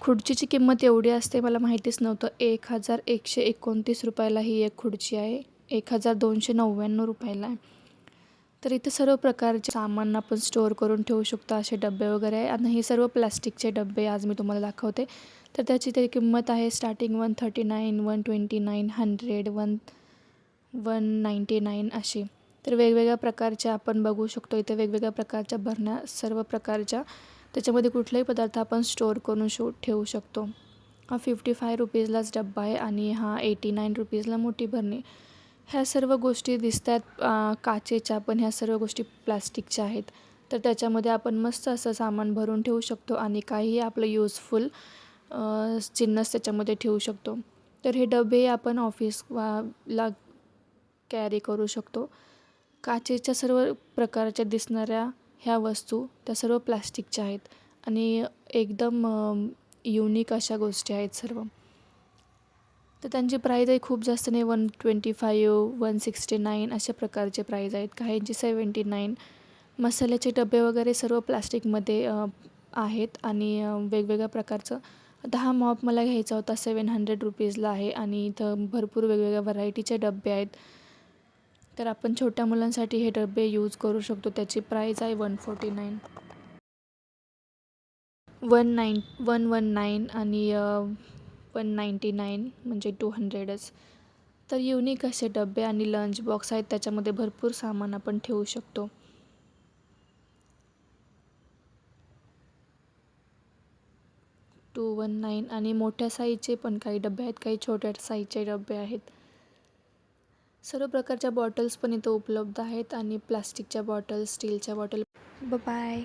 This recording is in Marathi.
खुर्चीची किंमत एवढी असते मला माहितीच नव्हतं. 1129 रुपयाला ही एक खुर्ची आहे. 1299 रुपयाला आहे. तर इथे सर्व प्रकारचे सामान आपण स्टोअर करून ठेवू शकतो. असे डब्बे वगैरे आहे आणि हे सर्व प्लास्टिकचे डब्बे आज मी तुम्हाला दाखवते. तर त्याची ते किंमत आहे स्टार्टिंग 139, 129, 100, 199 अशी. तर वेगवेगळ्या प्रकारच्या आपण बघू शकतो इथे वेगवेगळ्या प्रकारच्या भरण्या, सर्व प्रकारच्या त्याच्यामध्ये कुठलाही पदार्थ आपण स्टोअर करून ठेवू शकतो. हा 55 रुपीजलाच डब्बा आहे आणि हा 89 रुपीजला मोठी भरणी. ह्या सर्व गोष्टी दिसत आहेत काचेच्या, पण ह्या सर्व गोष्टी प्लास्टिकच्या आहेत. तर त्याच्यामध्ये आपण मस्त असं सामान भरून ठेवू शकतो आणि काहीही आपलं युजफुल जिन्नस त्याच्यामध्ये ठेवू शकतो. तर हे डबे आपण ऑफिसला कॅरी करू शकतो. काचेच्या सर्व प्रकारच्या दिसणाऱ्या ह्या वस्तू त्या सर्व प्लास्टिकच्या आहेत आणि एकदम युनिक अशा गोष्टी आहेत सर्व. तर त्यांची प्राईजही खूप जास्त नाही, 125, 169 अशा प्रकारचे प्राईज आहेत. काहींची 79. मसाल्याचे डबे वगैरे सर्व प्लास्टिकमध्ये आहेत आणि वेगवेगळ्या प्रकारचं. आता हा मॉप मला घ्यायचा होता, 700 रुपीजला आहे आणि इथं भरपूर वेगवेगळ्या व्हरायटीचे डबे आहेत. तर आपण छोट्या मुलांसाठी हे डबे यूज करू शकतो. त्याची प्राईज आहे 149, 119 आणि 199 म्हणजे 200च. तर युनिक असे डबे आणि लंच बॉक्स आहेत. त्याच्यामध्ये भरपूर सामान आपण ठेवू शकतो. 219 आणि मोठ्या साईजचे पण काही डबे आहेत, काही छोट्या साईजचे डबे आहेत. सर्व प्रकारच्या बॉटल्स पण इथं उपलब्ध आहेत आणि प्लास्टिकच्या बॉटल्स, स्टीलच्या बॉटल. बाय.